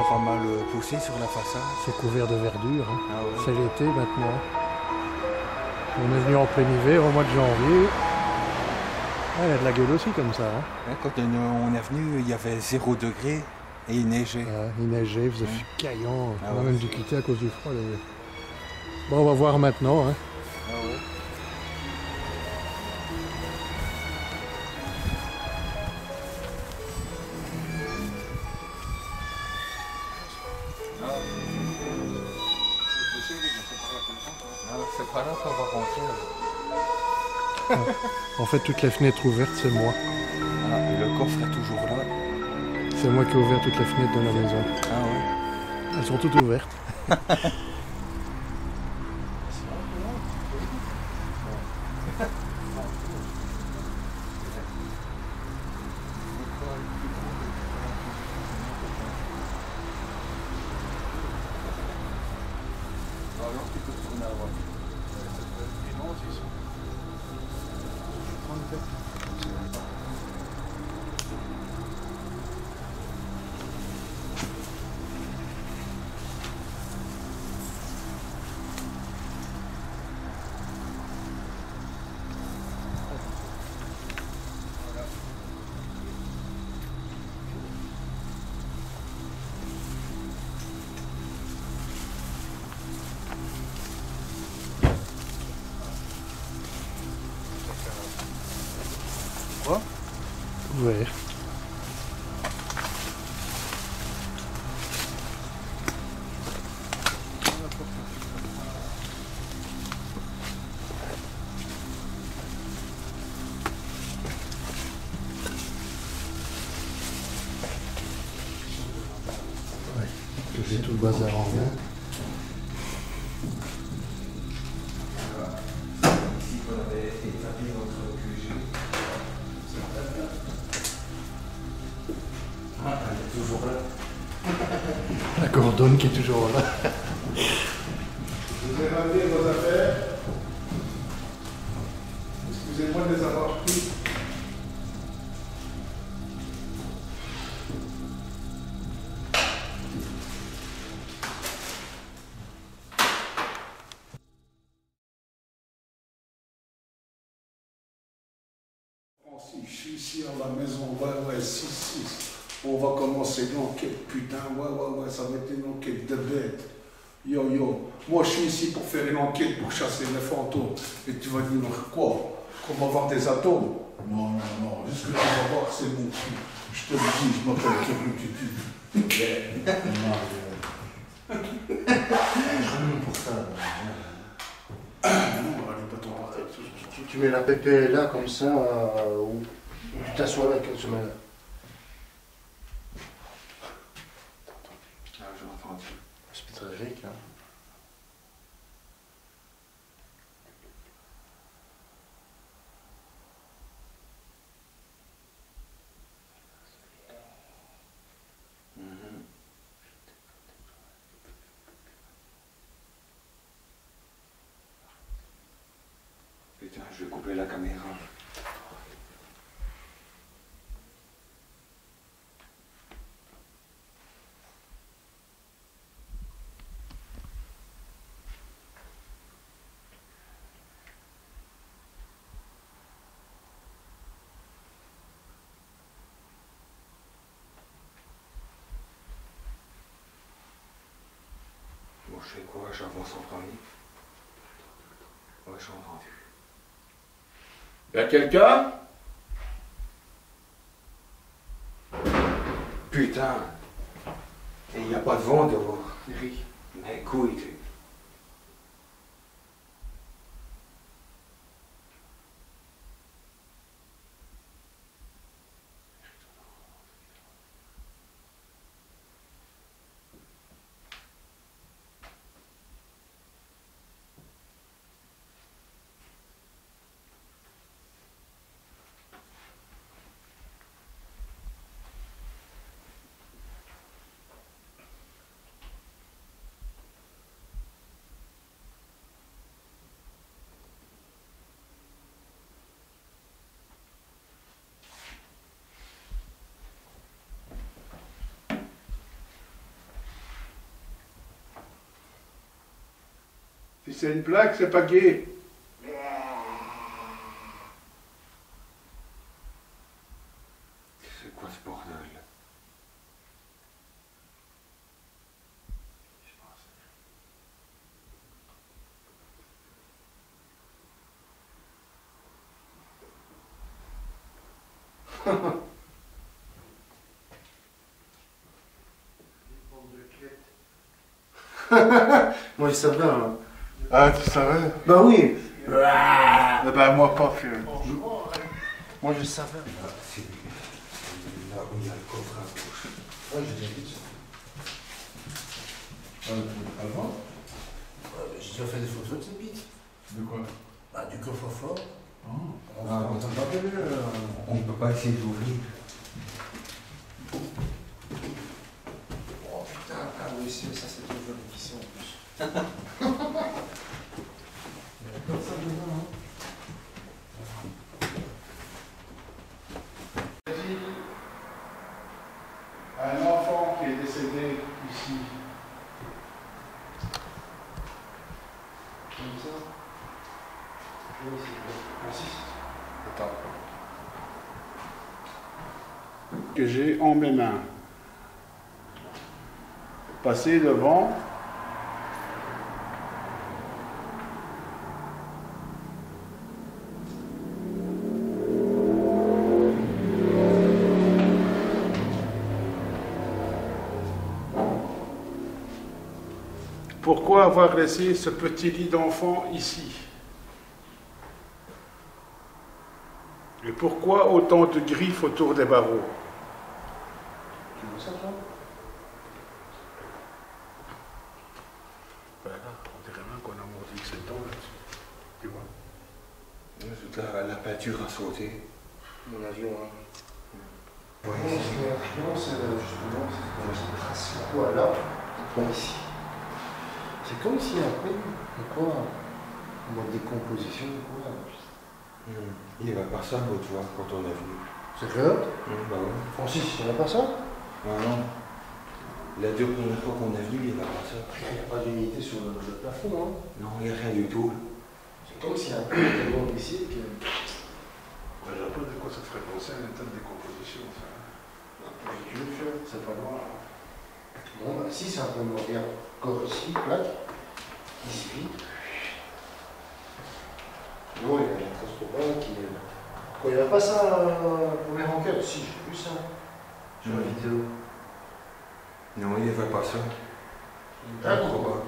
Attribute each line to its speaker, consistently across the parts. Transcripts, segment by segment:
Speaker 1: pas mal poussé sur la façade.
Speaker 2: C'est couvert de verdure, hein.
Speaker 1: Ah ouais.
Speaker 2: C'est l'été maintenant. On est venu en plein hiver, au mois de janvier. Ah, il y a de la gueule aussi comme ça, hein.
Speaker 1: Hein, quand on est venu, il y avait 0 degré et il neigeait.
Speaker 2: Il neigeait, il faisait
Speaker 1: Ouais.
Speaker 2: caillant.
Speaker 1: Ah
Speaker 2: On a
Speaker 1: ouais.
Speaker 2: même dû quitter à cause du froid d'ailleurs. Bon, on va voir maintenant, hein.
Speaker 1: Ah ouais. C'est pas là qu'on va rentrer.
Speaker 2: En fait, toutes les fenêtres ouvertes, c'est moi.
Speaker 1: Ah, et le coffre est toujours là.
Speaker 2: C'est moi qui ai ouvert toutes les fenêtres de la maison.
Speaker 1: Ah ouais.
Speaker 2: Elles sont toutes ouvertes.
Speaker 1: Alors tu peux tourner à droite. Quoi?
Speaker 2: Ouvert. J'ai tout le bazar en main.
Speaker 1: Ici qu'on avait établi notre QG. Ah, elle est toujours là.
Speaker 2: La cordonne qui est toujours là.
Speaker 3: Vous avez ramené vos affaires. Excusez-moi de les avoir pris. Je suis ici à la maison, ouais, 6. On va commencer l'enquête, putain, ouais, ça va être une enquête de bête. Yo, moi je suis ici pour faire une enquête pour chasser les fantômes. Et tu vas dire quoi? Qu'on va voir des atomes? Non, juste que tu vas voir, c'est mon cul. Je te le dis, je m'appelle Kevin Tutu.
Speaker 4: Pour ça.
Speaker 3: Non, allez, pas ton portable.
Speaker 4: Tu mets la pépé là comme ça, ou tu t'assois là, tu mets là.
Speaker 1: Ah, j'ai entendu.
Speaker 4: C'est tragique, hein.
Speaker 1: Putain, je vais couper la caméra. Bon, je fais quoi? J'avance en premier. Ouais, j'ai entendu.
Speaker 3: Y'a quelqu'un?
Speaker 1: Putain! Et il n'y a pas de vent dehors. Mais couille, tu.
Speaker 3: Si c'est une blague, c'est pas gay.
Speaker 1: C'est quoi ce bordel?
Speaker 4: Moi je savais. Hein.
Speaker 3: Ah, tu savais?
Speaker 4: Bah oui.
Speaker 3: Eh ben moi pas, fier.
Speaker 4: Moi je savais.
Speaker 1: C'est là où il y a le coffre à gauche.
Speaker 4: Ouais, j'ai déjà vu ça.
Speaker 3: Avant?
Speaker 4: J'ai déjà fait des photos de cette bite.
Speaker 3: De quoi?
Speaker 4: Bah, du coffre-fort.
Speaker 3: Oh.
Speaker 4: On t'en pas vu.
Speaker 1: On ne peut pas essayer d'ouvrir.
Speaker 4: Oh putain, ah oui, ça c'est une jolie ici en plus. Il y a comme ça dedans, hein.
Speaker 3: Un enfant qui est décédé ici.
Speaker 4: Comme ça. Oui, c'est bien. Merci.
Speaker 3: Attends. Que j'ai en mes mains. Passer devant. Pourquoi avoir laissé ce petit lit d'enfant ici? Et pourquoi autant de griffes autour des barreaux?
Speaker 4: Tu vois ça, toi?
Speaker 3: Ben là, on dirait bien qu'on a monté 7 ans là-dessus. Tu vois?
Speaker 1: Toute la peinture a sauté.
Speaker 4: Mon avion, hein.
Speaker 1: Ouais,
Speaker 4: Non, c'est justement, c'est comme ça trace. Quoi, là? Comme ici. C'est comme si après, quoi, en mode décomposition, quoi.
Speaker 1: il n'y avait pas ça l'autre fois quand on est venu.
Speaker 4: C'est clair?
Speaker 1: Bah ouais.
Speaker 4: Francis, il n'y a pas ça?
Speaker 1: Ah non. La deux premières fois qu'on est venu, il n'y avait pas ça.
Speaker 4: Il n'y a pas d'unité sur le plafond, hein.
Speaker 1: Non, il n'y a rien du tout.
Speaker 4: C'est comme s'il y a un peu de monde ici que.
Speaker 3: Je ne sais pas de quoi ça ferait penser à une telle décomposition, ça.
Speaker 4: C'est pas loin. Bon, bah, si c'est un peu moins bien. Encore ici, plaque. Ici. Non, il y a une trace de bain qui est. Quoi, il n'y a pas ça pour les ranquettes? Si, j'ai vu ça. Sur la vidéo.
Speaker 1: Non, il n'y avait pas ça.
Speaker 4: Ah,
Speaker 1: Trop bas.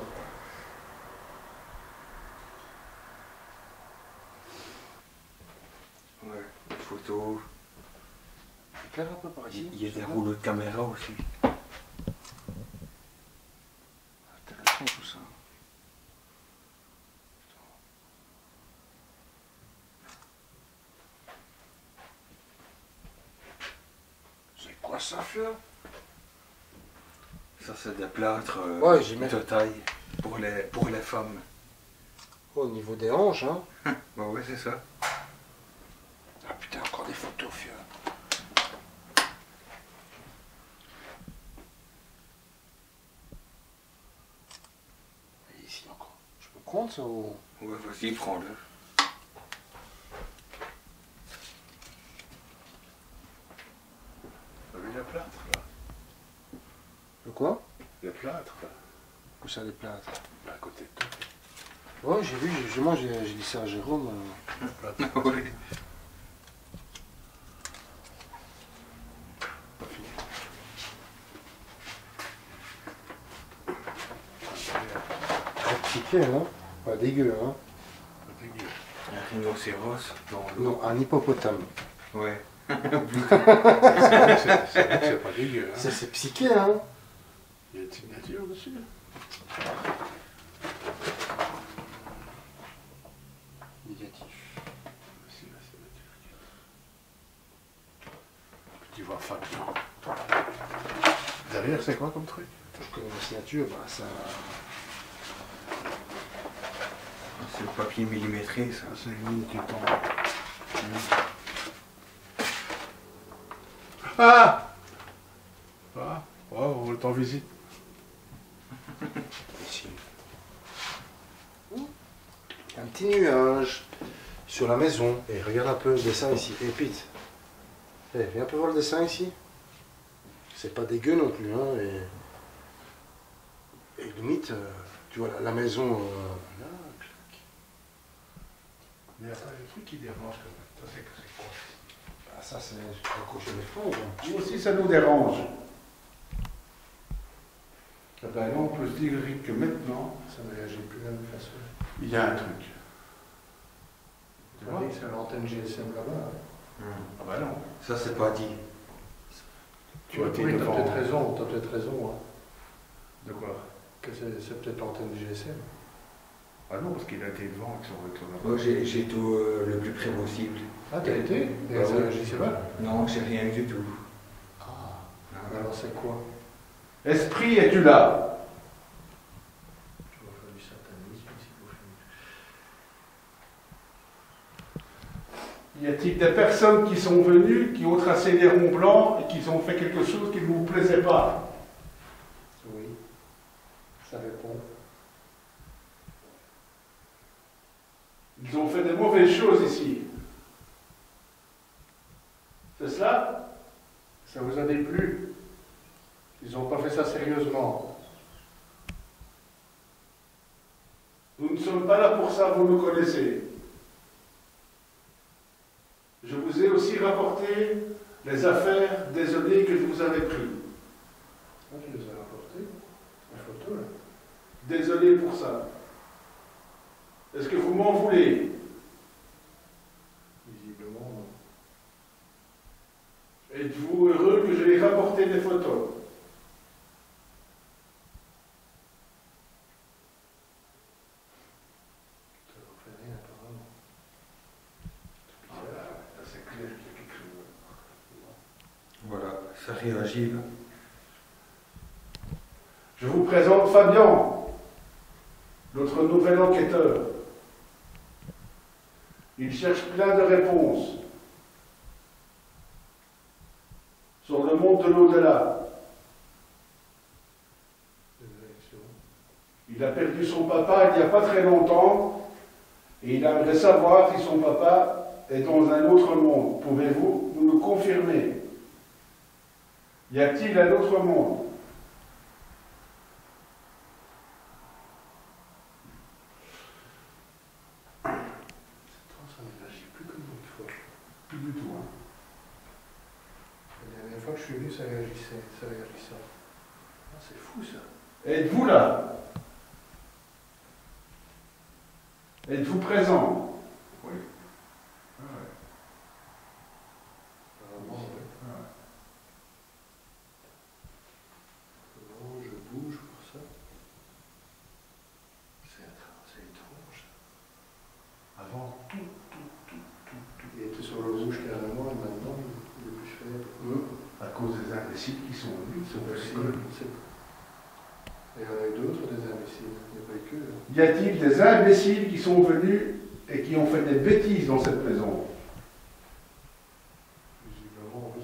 Speaker 1: Ouais, une photo.
Speaker 4: Éclaire un peu par ici.
Speaker 1: Il y a des rouleaux de caméra aussi.
Speaker 4: Intéressant tout ça. C'est quoi ça, Fleur?
Speaker 1: Ça, c'est des plâtres
Speaker 4: Ouais, j'y mets.
Speaker 1: de taille pour les femmes.
Speaker 4: Au niveau des hanches, hein.
Speaker 1: Bah ouais, c'est ça.
Speaker 4: Ah putain, encore des photos, Fieu. Et ici encore. Je me compte ça ou.
Speaker 1: Ouais, vas-y, prends-le.
Speaker 3: Vous avez le plâtre, là?
Speaker 4: Le quoi?
Speaker 3: Le plâtre, là?
Speaker 4: Où ça, les plâtres?
Speaker 3: À côté de toi.
Speaker 4: Ouais, j'ai vu, justement, j'ai dit ça à Jérôme.
Speaker 3: Le plâtre.
Speaker 1: Oui.
Speaker 3: Pas fini.
Speaker 4: Piqué, hein. Pas dégueu, hein.
Speaker 3: Pas dégueu.
Speaker 1: Un rhinocéros dans l'eau.
Speaker 4: Non, un hippopotame.
Speaker 1: Ouais.
Speaker 3: C'est vrai que c'est pas dégueu, hein.
Speaker 4: C'est psyché, hein.
Speaker 3: Il y a une signature dessus.
Speaker 4: Négatif.
Speaker 3: C'est la signature. Tu vois Fabien. Derrière, c'est quoi comme truc?
Speaker 4: Je connais la signature, bah ça.
Speaker 1: C'est le papier millimétré, ça.
Speaker 3: Ah, c'est une ligne qui tombe. Ah! Ah! Oh, on le t'en visite.
Speaker 1: Ici.
Speaker 4: Où? Un petit nuage sur la maison. Et regarde un peu le dessin ici. Et Pete, viens un peu voir le dessin ici. C'est pas dégueu non plus. Hein, et limite, tu vois la maison. Là, clac.
Speaker 3: Mais il y a des trucs qui dérangent quand même. Ça, c'est quoi?
Speaker 4: Ah, ça, c'est accrocher les fonds.
Speaker 3: Nous aussi, ça nous dérange. Ah ben là, on peut se dire que maintenant,
Speaker 2: Ça ne réagit plus de la même façon.
Speaker 3: il y a un truc.
Speaker 2: Tu vois, c'est l'antenne GSM là-bas.
Speaker 3: Ah ben non.
Speaker 1: Ça, c'est pas dit.
Speaker 3: Tu vois, t'es
Speaker 2: Oui, t'as
Speaker 3: devant.
Speaker 2: peut-être raison, hein,
Speaker 3: De quoi?
Speaker 2: que c'est peut-être l'antenne GSM.
Speaker 3: Ah non, parce qu'il a été devant avec son
Speaker 1: Moi, j'ai tout le plus près possible.
Speaker 2: Ah, t'as été? Et
Speaker 1: Ah
Speaker 2: ça
Speaker 1: oui.
Speaker 2: réagissait pas?
Speaker 1: Non, j'ai rien eu du tout.
Speaker 2: Ah, alors c'est quoi?
Speaker 3: Esprit, es-tu là?
Speaker 2: Tu vas faire du satanisme ici pour finir.
Speaker 3: Y a-t-il des personnes qui sont venues, qui ont tracé des ronds blancs et qui ont fait quelque chose qui ne vous plaisait pas?
Speaker 2: Oui, ça répond.
Speaker 3: Ils ont fait des mauvaises choses ici. C'est cela?
Speaker 2: Ça vous a déplu? Ils n'ont pas fait ça sérieusement.
Speaker 3: Nous ne sommes pas là pour ça, vous nous connaissez. Je vous ai aussi rapporté les affaires désolées que je vous avais prises.
Speaker 2: Ah, tu les as rapportés? La photo là?
Speaker 3: Désolé pour ça. Est-ce que vous m'en voulez?
Speaker 2: Visiblement, non.
Speaker 3: Êtes-vous heureux que je les rapporté des photos?
Speaker 2: Ça ne fait rien apparemment.
Speaker 3: Ah, là, c'est clair qu'il y a quelque chose.
Speaker 1: Voilà, ça réagit là.
Speaker 3: Je vous présente Fabien, notre nouvel enquêteur. Il cherche plein de réponses sur le monde de l'au-delà. Il a perdu son papa il n'y a pas très longtemps et il aimerait savoir si son papa est dans un autre monde. Pouvez-vous nous le confirmer? Y a-t-il un autre monde?
Speaker 2: Ça ne réagit plus comme l'autre fois.
Speaker 3: Plus du tout. Hein.
Speaker 2: La dernière fois que je suis venu, ça réagissait. Ah, c'est fou ça.
Speaker 3: Êtes-vous là? Êtes-vous présent? Oui.
Speaker 2: Apparemment, oui. Non, je bouge pour ça. C'est étrange.
Speaker 3: Avant,
Speaker 2: Il était sur le rouge carrément et maintenant il est plus faible.
Speaker 3: à cause des imbéciles qui sont venus,
Speaker 2: C'est possible. Et il y en a eu d'autres, des imbéciles. Il n'y a pas eu que.
Speaker 3: Y a-t-il des imbéciles qui sont venus et qui ont fait des bêtises dans cette maison?
Speaker 2: Visiblement, oui.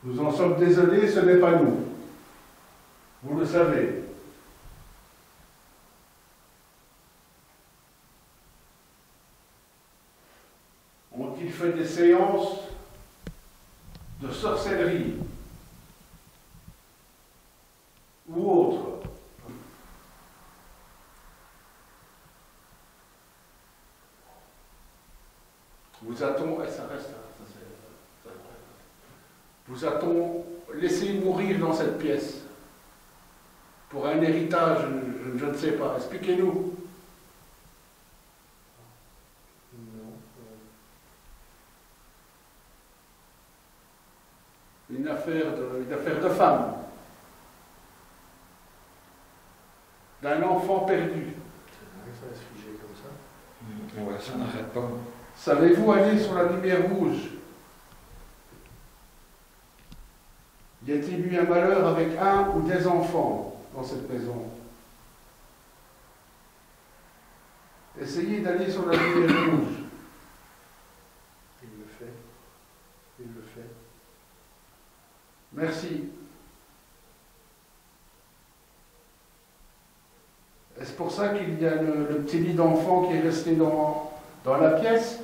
Speaker 3: Nous en sommes désolés, ce n'est pas nous. Vous le savez. Ont-ils fait des séances de sorcellerie ou autre? Vous a-t-on, ça reste, vous a-t-on laissé mourir dans cette pièce pour un héritage, je ne sais pas. Expliquez-nous.
Speaker 2: Non.
Speaker 3: Une affaire de femme, d'un enfant perdu.
Speaker 2: C'est dingue, ça va se figer comme ça.
Speaker 1: Ouais, ça n'arrête pas.
Speaker 3: Savez-vous aller sur la lumière rouge? Y a-t-il eu un malheur avec un ou des enfants dans cette maison? Essayez d'aller sur la lumière rouge.
Speaker 2: Il le fait. Il le fait.
Speaker 3: Merci. Est-ce pour ça qu'il y a le petit lit d'enfant qui est resté dans la pièce.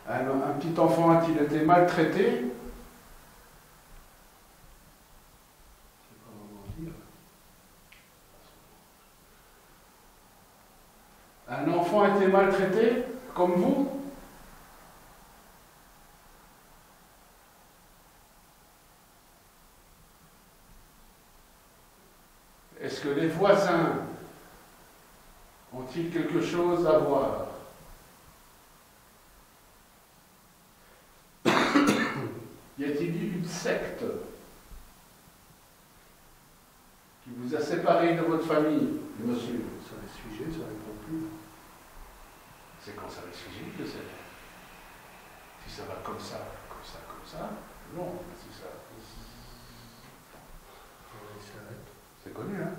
Speaker 3: Un petit enfant a-t-il été maltraité? Un enfant a été maltraité, comme vous? Est-ce que les voisins ont-ils quelque chose à voir? Y a-t-il eu une secte qui vous a séparé de votre famille, monsieur?
Speaker 4: Ça reste figé, ça répond plus.
Speaker 3: C'est quand ça reste figé que c'est. Si ça va comme ça, comme ça, comme ça, non, si ça.
Speaker 4: Il s'arrête.
Speaker 3: C'est connu, hein?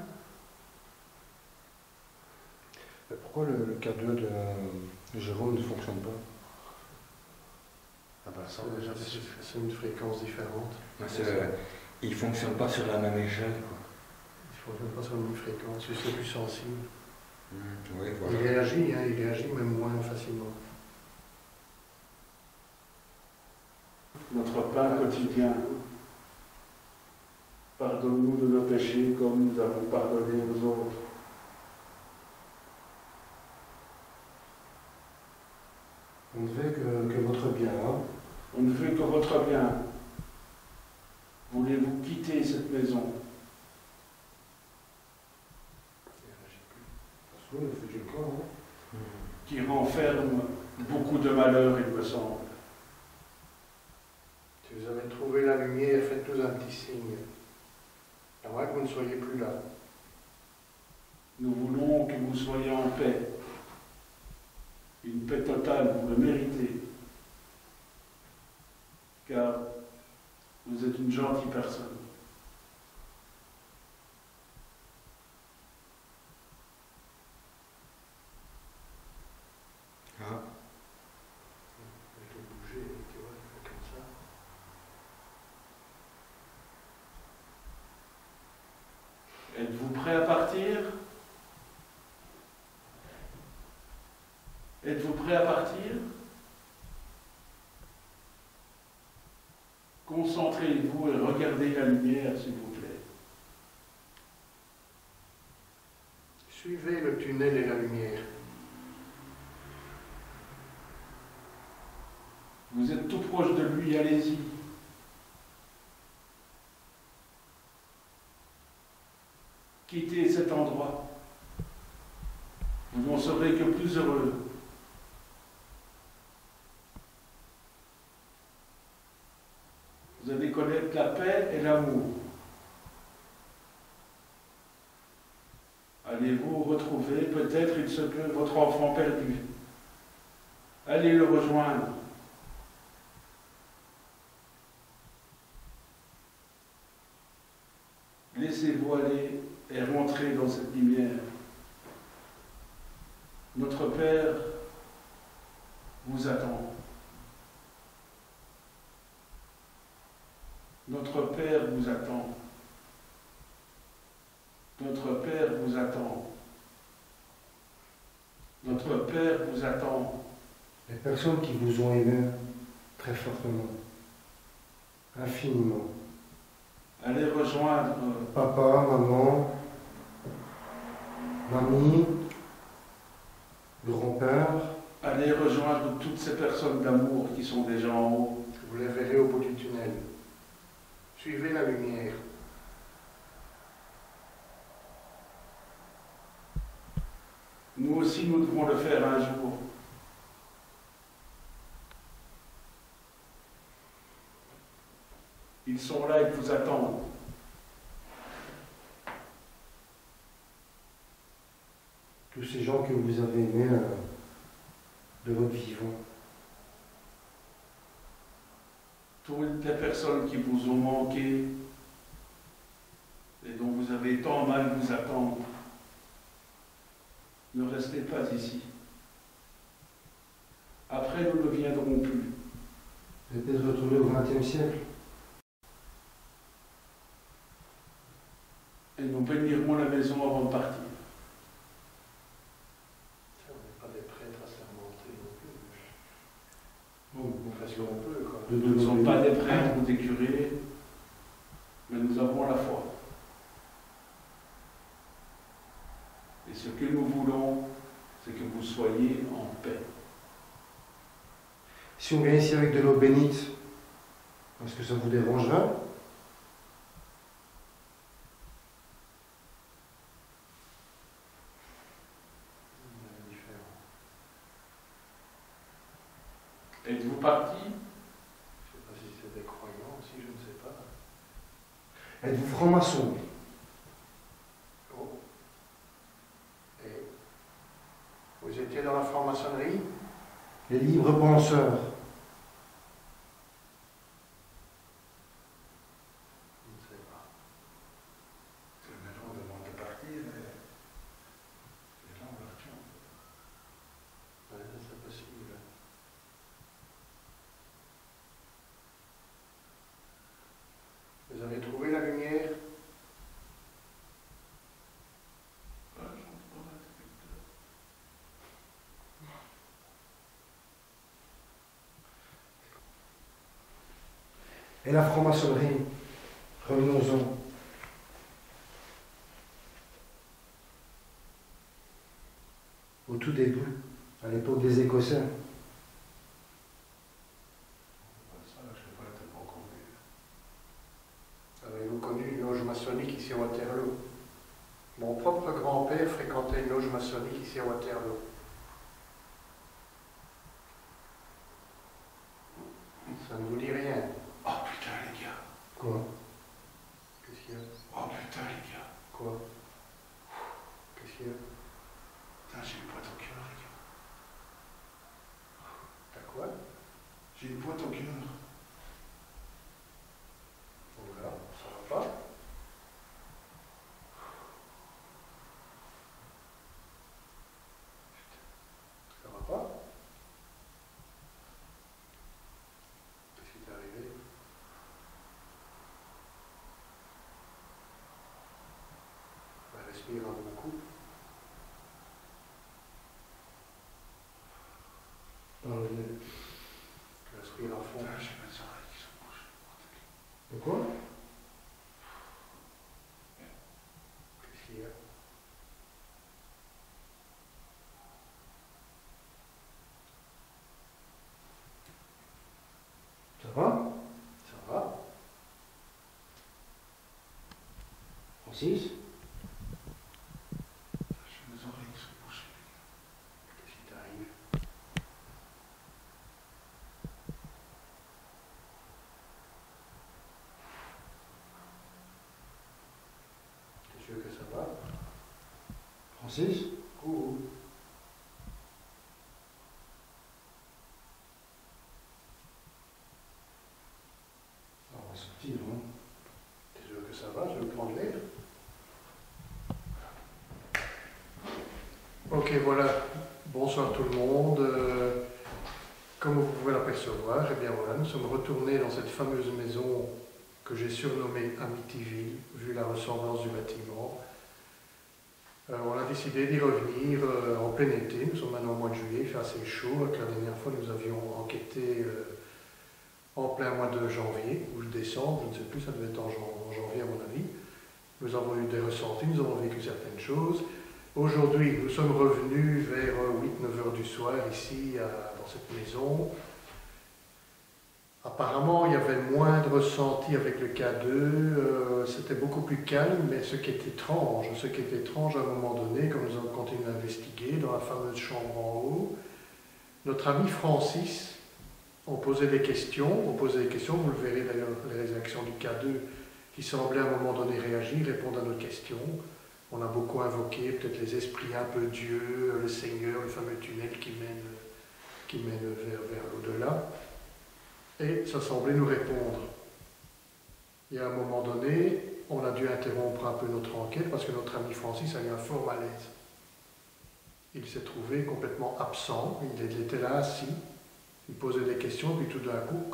Speaker 4: Mais pourquoi le K2 de Jérôme ne fonctionne pas?
Speaker 3: Ah ben ça, déjà,
Speaker 4: C'est une fréquence différente.
Speaker 1: Il ne fonctionne pas sur la même échelle, quoi.
Speaker 4: Il ne fonctionne pas sur la même fréquence, c'est plus sensible.
Speaker 1: Oui,
Speaker 4: Il
Speaker 1: voilà.
Speaker 4: réagit, hein, il réagit même moins facilement.
Speaker 3: notre pain quotidien. Pardonne-nous de nos péchés comme nous avons pardonné aux autres.
Speaker 4: On ne veut que votre bien. Hein.
Speaker 3: On ne veut que votre bien. Voulez-vous quitter cette maison? Qui renferme beaucoup de malheurs, il me semble.
Speaker 4: Si vous avez trouvé la lumière, faites-nous un petit signe. À moins que vous ne soyez plus là.
Speaker 3: Nous voulons que vous soyez en paix. Une paix totale, vous le méritez. Car vous êtes une gentille personne.
Speaker 1: Ah.
Speaker 4: Je vais bouger, tu vois, comme ça.
Speaker 3: Êtes-vous prêt à partir? Êtes-vous prêt à partir? Concentrez-vous et regardez la lumière, s'il vous plaît.
Speaker 4: Suivez le tunnel et la lumière.
Speaker 3: Vous êtes tout proche de lui, allez-y. Quittez cet endroit. Vous n'en serez que plus heureux. Vous allez connaître la paix et l'amour. Allez-vous retrouver, peut-être il se peut, votre enfant perdu. Allez le rejoindre. Laissez-vous aller et rentrer dans cette lumière. Notre Père vous attend. Notre Père vous attend. Notre Père vous attend. Notre Père vous attend.
Speaker 4: Les personnes qui vous ont aimé très fortement, infiniment.
Speaker 3: Allez rejoindre
Speaker 4: Papa, maman, mamie, grand-père.
Speaker 3: allez rejoindre toutes ces personnes d'amour qui sont déjà en haut.
Speaker 4: Vous les verrez au bout du tunnel. Suivez la lumière.
Speaker 3: Nous aussi, nous devons le faire un jour. Ils sont là, ils vous attendent.
Speaker 4: Tous ces gens que vous avez aimés de votre vivant.
Speaker 3: Toutes les personnes qui vous ont manqué et dont vous avez tant mal vous attendre. Ne restez pas ici. Après, nous ne viendrons plus.
Speaker 4: Vous êtes peut-être retourné au XXe siècle.
Speaker 3: Et nous bénirons la maison avant de partir.
Speaker 2: On n'est pas des prêtres assermentés non plus.
Speaker 3: Bon,
Speaker 2: Parce qu'on peut, quoi.
Speaker 3: nous ne sommes pas des prêtres ou des curés, mais nous avons la foi. Et ce que nous voulons, c'est que vous soyez en paix.
Speaker 4: Si on vient ici avec de l'eau bénite, est-ce que ça vous dérangera?
Speaker 3: Êtes-vous parti?
Speaker 2: Je ne sais pas si c'est des croyants aussi, je ne sais pas.
Speaker 4: Êtes-vous franc-maçon?
Speaker 2: Oh. Et vous étiez dans la franc-maçonnerie?
Speaker 4: Les libres penseurs?
Speaker 2: Je ne sais pas.
Speaker 3: Maintenant, on demande de partir. Et là, on leur tient.
Speaker 2: Ouais, c'est possible. Vous avez trouvé la lumière?
Speaker 4: Et la franc-maçonnerie? Revenons-en. Au tout début, à l'époque des Écossais.
Speaker 3: Ça, je n'ai pas été encore vu.
Speaker 2: Avez-vous connu une loge maçonnique ici à Waterloo? Mon propre grand-père fréquentait une loge maçonnique ici à Waterloo. Ça ne vous dit rien?
Speaker 3: Oh putain, les gars.
Speaker 4: Quoi?
Speaker 2: Qu'est-ce qu'il y a?
Speaker 3: Oh putain, les gars.
Speaker 2: Quoi? Qu'est-ce qu'il y a?
Speaker 3: Putain, j'ai une boîte au cœur, les gars.
Speaker 2: T'as quoi?
Speaker 3: J'ai une boîte au cœur.
Speaker 2: Voilà, ça va pas? Ça va pas? Qu'est-ce qui t'est arrivé? Bah, respire un bon coup. Respire à fond.
Speaker 3: Putain, j'ai mes oreilles qui sont bouchées.
Speaker 4: De quoi?
Speaker 2: Qu'est-ce qu'il y a?
Speaker 4: Ça va?
Speaker 2: Ça va?
Speaker 4: Francis?
Speaker 3: J'ai mes oreilles qui sont bouchées.
Speaker 2: Qu'est-ce qui t'arrive? T'es sûr que ça va?
Speaker 4: Francis?
Speaker 2: Coucou.
Speaker 4: On va sortir, hein?
Speaker 2: T'es sûr que ça va? Je vais prendre l'air. Ok, voilà. Bonsoir tout le monde. Comme vous pouvez l'apercevoir, eh bien voilà, nous sommes retournés dans cette fameuse maison que j'ai surnommée Amityville, vu la ressemblance du bâtiment. On a décidé d'y revenir en plein été. Nous sommes maintenant au mois de juillet, il fait assez chaud. La dernière fois, nous avions enquêté en plein mois de janvier ou de décembre, je ne sais plus, ça devait être en janvier à mon avis. Nous avons eu des ressentis, nous avons vécu certaines choses. Aujourd'hui, nous sommes revenus vers 8-9 heures du soir ici, dans cette maison. Apparemment, il y avait moins de ressentis avec le K2, c'était beaucoup plus calme, mais ce qui est étrange à un moment donné, comme nous avons continué à investiguer dans la fameuse chambre en haut, notre ami Francis, on posait des questions, vous le verrez d'ailleurs les réactions du K2, qui semblait à un moment donné réagir, répondre à nos questions. On a beaucoup invoqué peut-être les esprits un peu Dieu, le Seigneur, le fameux tunnel qui mène vers l'au-delà. Et ça semblait nous répondre. Et à un moment donné, on a dû interrompre un peu notre enquête parce que notre ami Francis a eu un fort malaise. Il s'est trouvé complètement absent, il était là assis, Il posait des questions, puis tout d'un coup,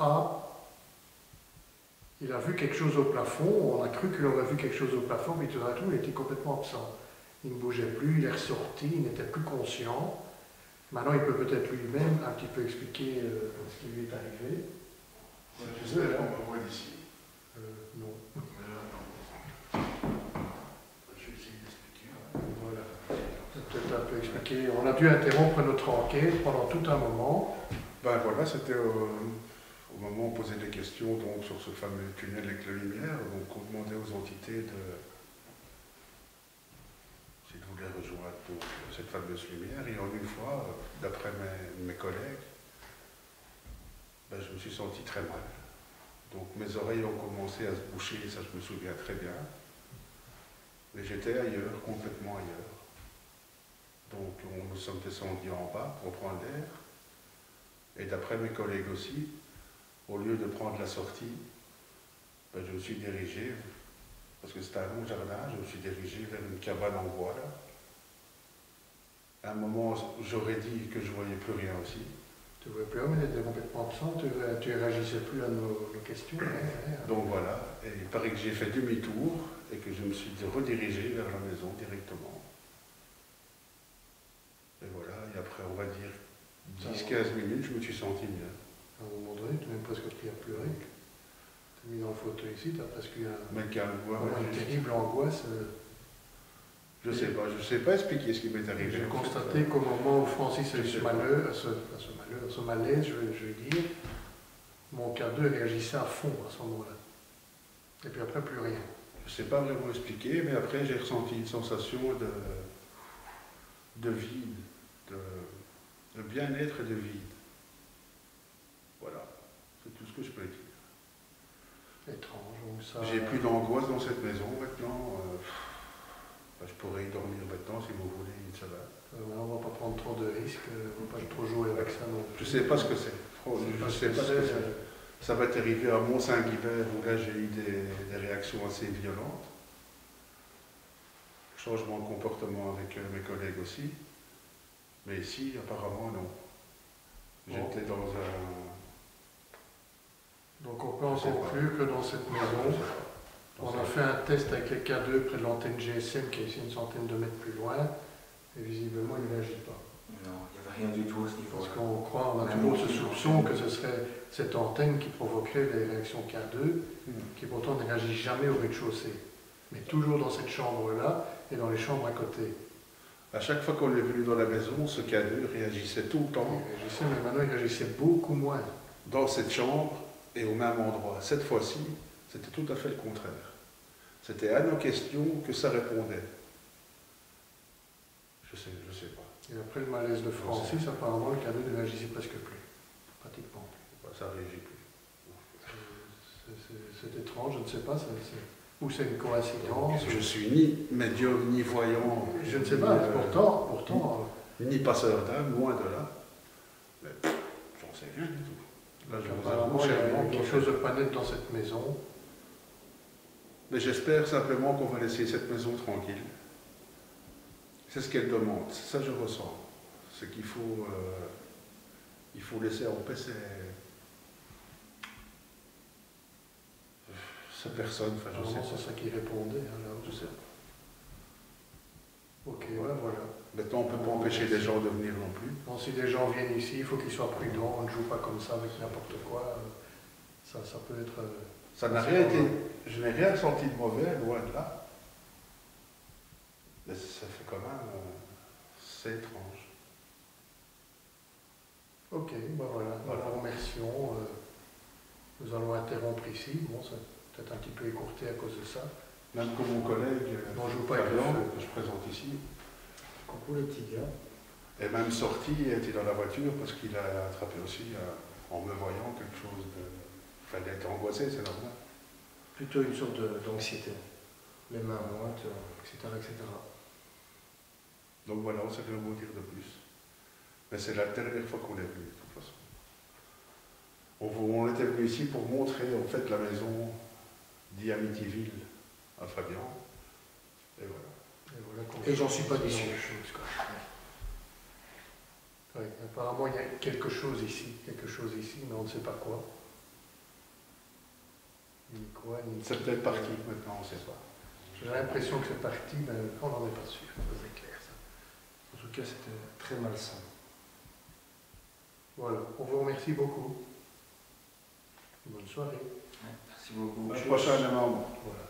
Speaker 2: il a vu quelque chose au plafond, on a cru qu'il aurait vu quelque chose au plafond, puis tout d'un coup, il était complètement absent. Il ne bougeait plus, il est ressorti, il n'était plus conscient. Maintenant, il peut peut-être lui-même un petit peu expliquer ce qui lui est arrivé.
Speaker 3: J'espère qu'on me voit d'ici.
Speaker 2: Non.
Speaker 3: Je vais essayer d'expliquer.
Speaker 2: Voilà. Peut-être un peu expliquer. On a dû interrompre notre enquête pendant tout un moment.
Speaker 3: Ben voilà, c'était au moment où on posait des questions donc, sur ce fameux tunnel avec la lumière. Donc on demandait aux entités s'ils voulaient rejoindre donc, cette fameuse lumière. Et en une fois, d'après mes collègues, ben, je me suis senti très mal. Donc mes oreilles ont commencé à se boucher, ça je me souviens très bien. Mais j'étais ailleurs, complètement ailleurs. Donc nous sommes descendus en bas pour prendre l'air. Et d'après mes collègues aussi, au lieu de prendre la sortie, ben, je me suis dirigé, parce que c'était un long jardin, je me suis dirigé vers une cabane en bois là. À un moment, j'aurais dit que je ne voyais plus rien aussi.
Speaker 2: Tu ne voyais plus rien, mais tu étais complètement absent, tu ne réagissais plus à nos questions.
Speaker 3: Donc voilà, et il paraît que j'ai fait demi-tour et que je me suis redirigé vers la maison directement. Et voilà, et après on va dire 10-15 minutes, je me suis senti mieux.
Speaker 2: À un moment donné, tu as même presque pris à pleurer. Tu t'es mis dans le fauteuil ici, tu as presque eu une terrible angoisse.
Speaker 3: Je sais pas expliquer ce qui m'est arrivé.
Speaker 2: J'ai constaté qu'au moment où Francis a eu ce malaise, je vais dire, mon K2 réagissait à fond à ce moment-là. Et puis après, plus rien.
Speaker 3: Je ne sais pas vraiment expliquer, mais après j'ai ressenti une sensation de vide, de bien-être et de vide. Voilà, c'est tout ce que je peux dire.
Speaker 2: Étrange. Donc ça...
Speaker 3: J'ai plus d'angoisse dans cette maison maintenant. Je pourrais y dormir maintenant si vous voulez une semaine.
Speaker 2: On ne va pas prendre trop de risques, on ne va pas trop jouer avec ça non plus.
Speaker 3: Je ne sais pas ce que c'est. Je sais pas ce que c'est. Ça m'est arrivé à Mont-Saint-Guibert où là j'ai eu des réactions assez violentes. Changement de comportement avec mes collègues aussi. Mais ici, apparemment, non. J'étais dans un...
Speaker 2: Donc on peut en conclure que dans cette maison, on a fait un test avec les K2 près de l'antenne GSM qui est ici une centaine de mètres plus loin, et visiblement il ne réagit pas.
Speaker 1: Non, il n'y avait rien du tout à ce niveau-là.
Speaker 2: Parce qu'on croit, on a toujours ce soupçon que ce serait cette antenne qui provoquerait les réactions K2, qui pourtant ne réagit jamais au rez-de-chaussée, mais toujours dans cette chambre-là et dans les chambres à côté.
Speaker 3: À chaque fois qu'on est venu dans la maison, ce K2 réagissait tout le temps.
Speaker 2: Il réagissait, mais maintenant il réagissait beaucoup moins.
Speaker 3: Dans cette chambre et au même endroit. Cette fois-ci, c'était tout à fait le contraire. C'était à nos questions que ça répondait. Je sais pas.
Speaker 2: Et après le malaise de Francis, apparemment le K2 ne réagissait presque plus. Pratiquement plus.
Speaker 3: Ça ne réagit plus.
Speaker 2: C'est étrange, je ne sais pas. Ou c'est une coïncidence.
Speaker 3: Je suis ni médium, ni voyant.
Speaker 2: Je ne sais pas, pourtant.
Speaker 3: Ni passeur d'âme, loin de là. Mais j'en sais rien du tout. Là,
Speaker 2: apparemment, il y a quelque chose de pas net dans cette maison.
Speaker 3: Mais j'espère simplement qu'on va laisser cette maison tranquille. C'est ce qu'elle demande, ça je ressens. C'est qu'il faut, il faut laisser en paix ces personnes. Enfin, je sais
Speaker 2: c'est ça qui répondait. Alors,
Speaker 3: je sais.
Speaker 2: Ok, voilà.
Speaker 3: Maintenant, on ne peut pas empêcher les gens de venir non plus.
Speaker 2: Bon, si des gens viennent ici, il faut qu'ils soient prudents. On ne joue pas comme ça avec n'importe quoi. Ça peut être...
Speaker 3: Ça n'a rien été... Je n'ai rien senti de mauvais, loin de là. Mais ça fait quand même... c'est étrange.
Speaker 2: Ok, ben voilà. Nous remercions. Nous allons interrompre ici. Bon, c'est peut-être un petit peu écourté à cause de ça.
Speaker 3: Même comme mon collègue, que je présente ici.
Speaker 4: Coucou les petits gars.
Speaker 3: Est même sorti, il était dans la voiture parce qu'il a attrapé aussi, en me voyant, quelque chose de... Enfin, il a été angoissé, c'est normal.
Speaker 4: Plutôt une sorte d'anxiété. Les mains moites, etc., etc.
Speaker 3: Donc voilà, on ne sait rien vous dire de plus. Mais c'est la dernière fois qu'on est venu, de toute façon. On était venu ici pour montrer, en fait, la maison d'Amityville à Fabian. Et voilà.
Speaker 4: Et j'en suis pas déçu.
Speaker 2: Oui, apparemment, il y a quelque chose ici, mais on ne sait pas quoi. Ni quoi, ni...
Speaker 3: C'est peut-être parti maintenant, on ne sait pas.
Speaker 2: J'ai l'impression que c'est parti, mais on n'en est pas sûr, ça c'est clair. Ça.
Speaker 4: En tout cas, c'était très malsain.
Speaker 5: Voilà, on vous remercie beaucoup.
Speaker 2: Bonne soirée.
Speaker 1: Merci beaucoup.
Speaker 3: À prochainement.
Speaker 2: Voilà.